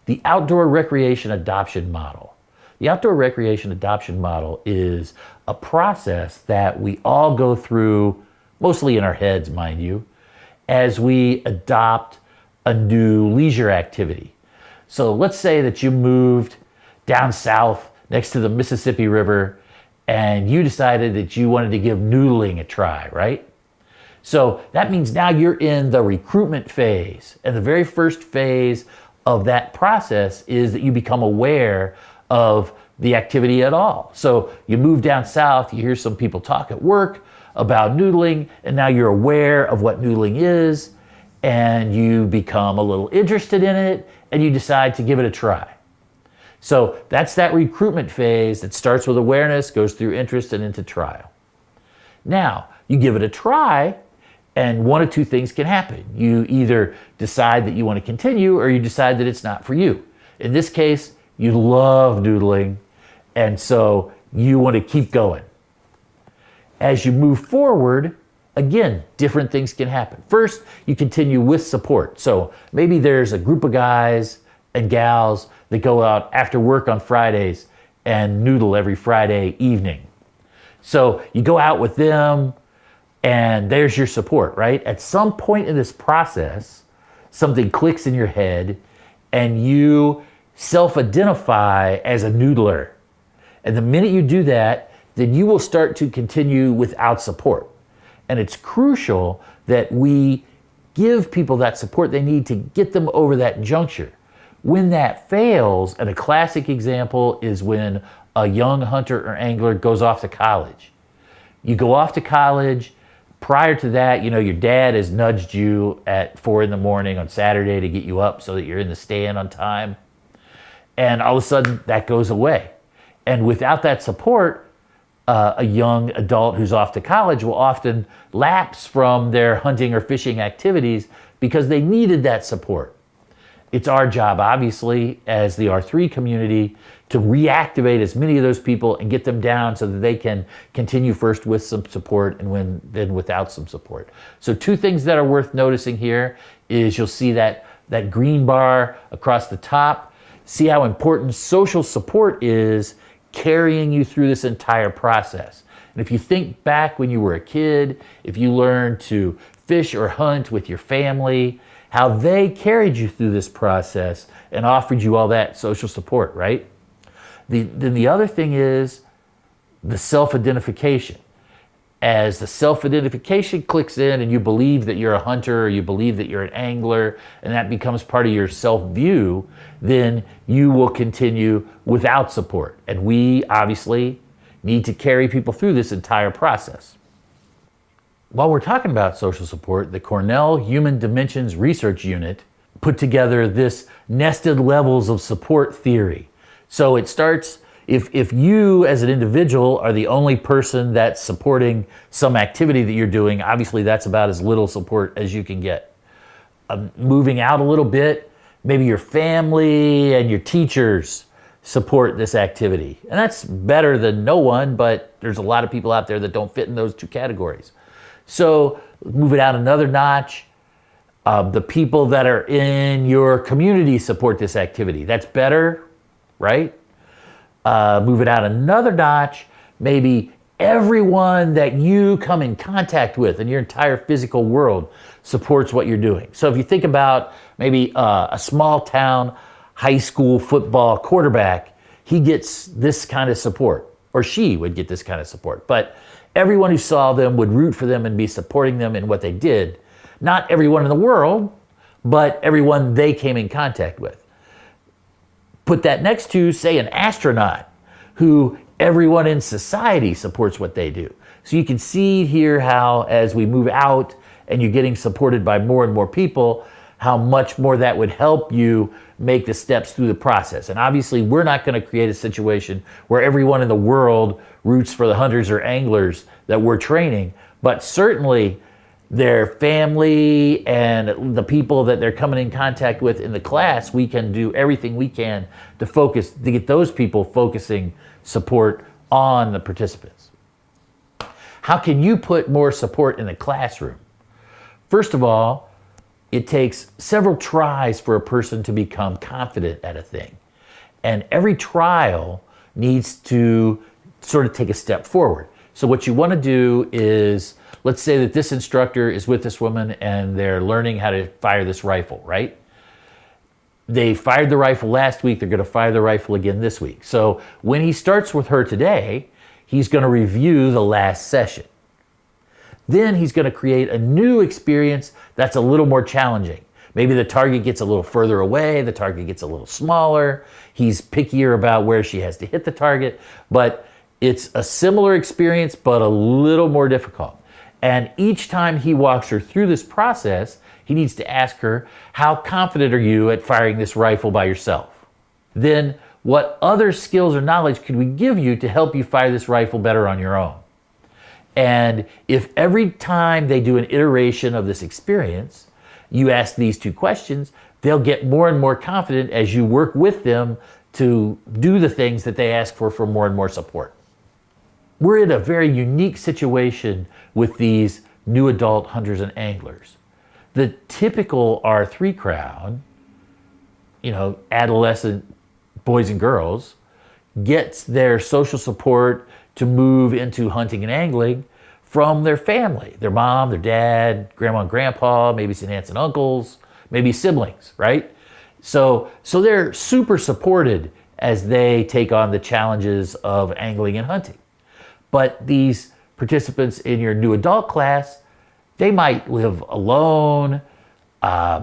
the outdoor recreation adoption model. The outdoor recreation adoption model is a process that we all go through, mostly in our heads, mind you, as we adopt a new leisure activity. So let's say that you moved down south next to the Mississippi River and you decided that you wanted to give noodling a try, right? So that means now you're in the recruitment phase. And the very first phase of that process is that you become aware of the activity at all. So you move down south, you hear some people talk at work about noodling, and now you're aware of what noodling is, and you become a little interested in it, and you decide to give it a try. So that's that recruitment phase that starts with awareness, goes through interest, and into trial. Now, you give it a try, and one of two things can happen. You either decide that you want to continue, or you decide that it's not for you. In this case, you love noodling, and so you want to keep going. As you move forward, again, different things can happen. First, you continue with support. So maybe there's a group of guys and gals that go out after work on Fridays and noodle every Friday evening. So you go out with them, and there's your support, right? At some point in this process, something clicks in your head, and you self-identify as a noodler. And the minute you do that, then you will start to continue without support. And it's crucial that we give people that support they need to get them over that juncture. When that fails, and a classic example is when a young hunter or angler goes off to college. You go off to college. Prior to that, your dad has nudged you at 4 a.m. on Saturday to get you up so that you're in the stand on time. And all of a sudden, that goes away. And without that support, a young adult who's off to college will often lapse from their hunting or fishing activities because they needed that support. It's our job, obviously, as the R3 community, to reactivate as many of those people and get them down so that they can continue first with some support and then without some support. So two things that are worth noticing here is you'll see that green bar across the top. See how important social support is carrying you through this entire process. And if you think back when you were a kid, if you learned to fish or hunt with your family, how they carried you through this process and offered you all that social support, right? Then the other thing is the self-identification. As the self-identification clicks in and you believe that you're a hunter or you believe that you're an angler and that becomes part of your self-view, then you will continue without support. And we obviously need to carry people through this entire process. While we're talking about social support, the Cornell Human Dimensions Research Unit put together this nested levels of support theory. So it starts, if you as an individual are the only person that's supporting some activity that you're doing, obviously that's about as little support as you can get. Moving out a little bit, maybe your family and your teachers support this activity. And that's better than no one, but there's a lot of people out there that don't fit in those two categories. So move it out another notch. The people that are in your community support this activity. That's better, right? Move it out another notch. Maybe everyone that you come in contact with in your entire physical world supports what you're doing. So if you think about maybe a small town high school football quarterback, he gets this kind of support, or she would get this kind of support. But everyone who saw them would root for them and be supporting them in what they did. Not everyone in the world, but everyone they came in contact with. Put that next to, say, an astronaut who everyone in society supports what they do. So you can see here how as we move out and you're getting supported by more and more people, how much more that would help you make the steps through the process. And obviously we're not going to create a situation where everyone in the world roots for the hunters or anglers that we're training, but certainly their family and the people that they're coming in contact with in the class, we can do everything we can to focus, to get those people focusing support on the participants. How can you put more support in the classroom? First of all, it takes several tries for a person to become confident at a thing. And every trial needs to sort of take a step forward. So what you want to do is, let's say that this instructor is with this woman and they're learning how to fire this rifle, right? They fired the rifle last week, they're going to fire the rifle again this week. So when he starts with her today, he's going to review the last session. Then he's going to create a new experience that's a little more challenging. Maybe the target gets a little further away, the target gets a little smaller, he's pickier about where she has to hit the target, but it's a similar experience, but a little more difficult. And each time he walks her through this process, he needs to ask her, how confident are you at firing this rifle by yourself? Then, what other skills or knowledge could we give you to help you fire this rifle better on your own? And if every time they do an iteration of this experience, you ask these two questions, they'll get more and more confident as you work with them to do the things that they ask for more and more support. We're in a very unique situation with these new adult hunters and anglers. The typical R3 crowd, adolescent boys and girls, gets their social support to move into hunting and angling from their family, their mom, their dad, grandma and grandpa, maybe some aunts and uncles, maybe siblings, right? So they're super supported as they take on the challenges of angling and hunting. But these participants in your new adult class, they might live alone,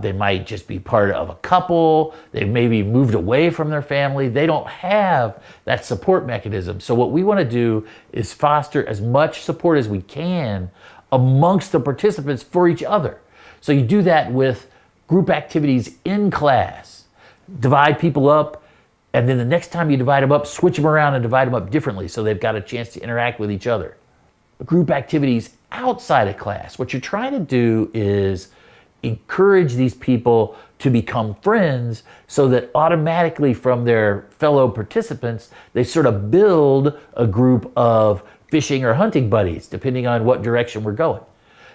they might just be part of a couple, they maybe moved away from their family, they don't have that support mechanism. So what we want to do is foster as much support as we can amongst the participants for each other. So you do that with group activities in class. Divide people up, and then the next time you divide them up, switch them around and divide them up differently so they've got a chance to interact with each other. Group activities outside of class. What you're trying to do is encourage these people to become friends so that automatically from their fellow participants, they sort of build a group of fishing or hunting buddies, depending on what direction we're going.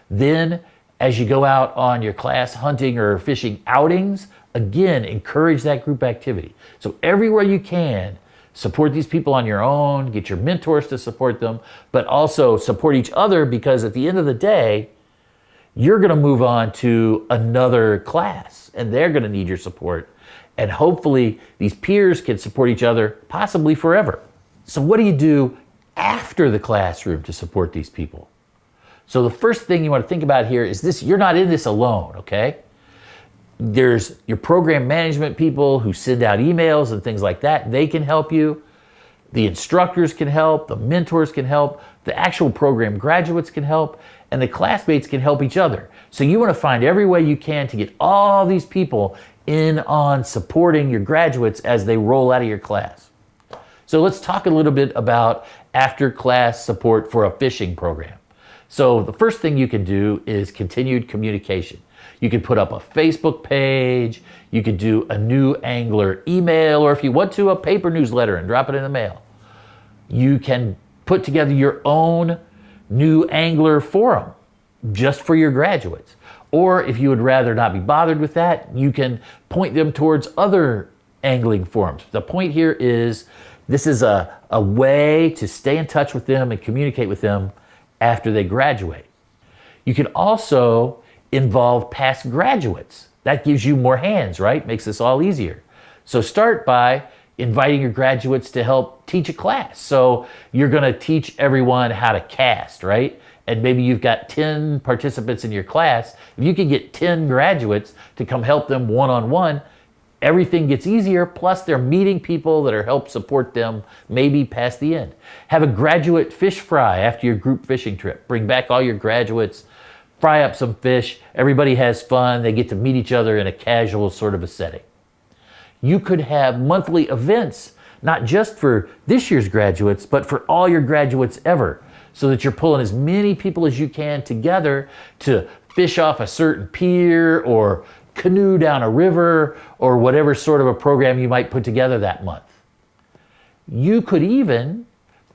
Then, as you go out on your class hunting or fishing outings, again, encourage that group activity. So everywhere you can, support these people on your own, get your mentors to support them, but also support each other, because at the end of the day, you're going to move on to another class and they're going to need your support. And hopefully these peers can support each other, possibly forever. So what do you do after the classroom to support these people? So the first thing you want to think about here is this: you're not in this alone, okay? There's your program management people who send out emails and things like that. They can help you. The instructors can help. The mentors can help. The actual program graduates can help. And the classmates can help each other. So you want to find every way you can to get all these people in on supporting your graduates as they roll out of your class. So let's talk a little bit about after-class support for a fishing program. So the first thing you can do is continued communication. You can put up a Facebook page, you could do a new angler email, or if you want to, a paper newsletter and drop it in the mail. You can put together your own new angler forum just for your graduates. Or if you would rather not be bothered with that, you can point them towards other angling forums. The point here is this is a way to stay in touch with them and communicate with them after they graduate. You can also involve past graduates. That gives you more hands, right? Makes this all easier. So start by inviting your graduates to help teach a class. So you're going to teach everyone how to cast, right? And maybe you've got 10 participants in your class. If you can get 10 graduates to come help them one-on-one, everything gets easier, plus they're meeting people that are help support them maybe past the end. Have a graduate fish fry after your group fishing trip. Bring back all your graduates, fry up some fish, everybody has fun, they get to meet each other in a casual sort of a setting. You could have monthly events, not just for this year's graduates, but for all your graduates ever, so that you're pulling as many people as you can together to fish off a certain pier or canoe down a river or whatever sort of a program you might put together that month. You could even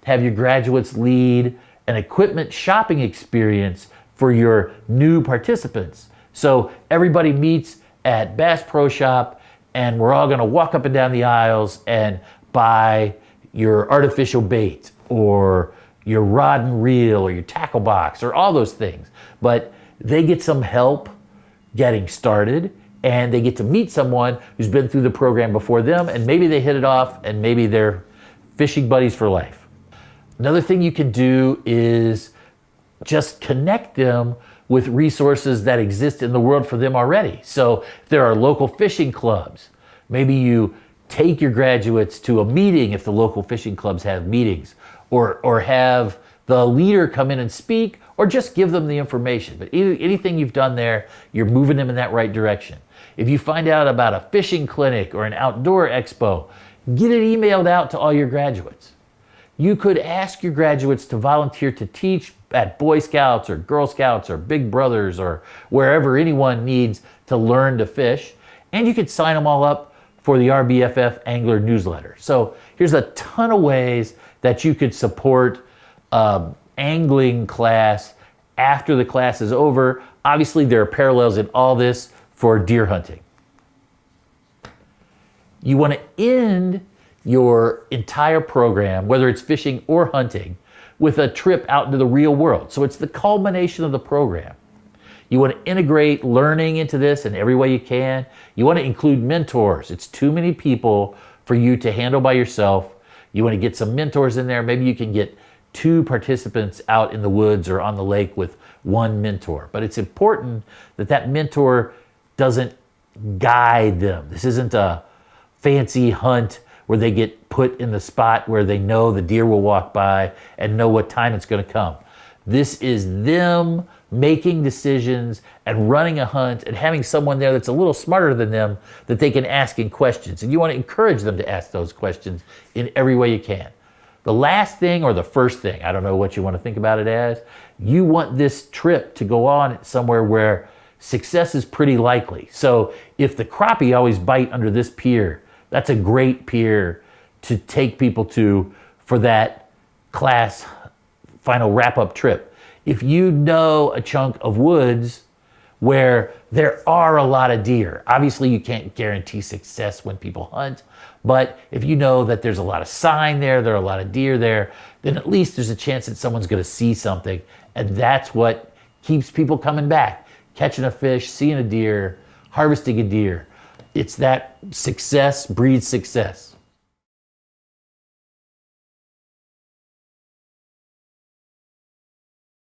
have your graduates lead an equipment shopping experience for your new participants. So everybody meets at Bass Pro Shop, and we're all gonna walk up and down the aisles and buy your artificial bait or your rod and reel or your tackle box or all those things. But they get some help getting started, and they get to meet someone who's been through the program before them, and maybe they hit it off, and maybe they're fishing buddies for life. Another thing you can do is just connect them with resources that exist in the world for them already. So if there are local fishing clubs, maybe you take your graduates to a meeting if the local fishing clubs have meetings, or have the leader come in and speak, or just give them the information. But anything you've done there, you're moving them in that right direction. If you find out about a fishing clinic or an outdoor expo, get it emailed out to all your graduates. You could ask your graduates to volunteer to teach at Boy Scouts or Girl Scouts or Big Brothers or wherever anyone needs to learn to fish. And you could sign them all up for the RBFF Angler newsletter. So here's a ton of ways that you could support angling class after the class is over. Obviously, there are parallels in all this for deer hunting. You want to end your entire program, whether it's fishing or hunting, with a trip out into the real world. So it's the culmination of the program. You want to integrate learning into this in every way you can. You want to include mentors. It's too many people for you to handle by yourself. You want to get some mentors in there. Maybe you can get 2 participants out in the woods or on the lake with 1 mentor. But it's important that that mentor doesn't guide them. This isn't a fancy hunt where they get put in the spot where they know the deer will walk by and know what time it's going to come. This is them making decisions and running a hunt and having someone there that's a little smarter than them that they can ask in questions. And you want to encourage them to ask those questions in every way you can. The last thing, or the first thing, I don't know what you want to think about it as, you want this trip to go on somewhere where success is pretty likely. So if the crappie always bite under this pier, that's a great pier to take people to for that class final wrap-up trip. If you know a chunk of woods where there are a lot of deer, obviously you can't guarantee success when people hunt, but if you know that there's a lot of sign there are a lot of deer there, then at least there's a chance that someone's going to see something, and that's what keeps people coming back. Catching a fish, seeing a deer, harvesting a deer. It's that success breeds success.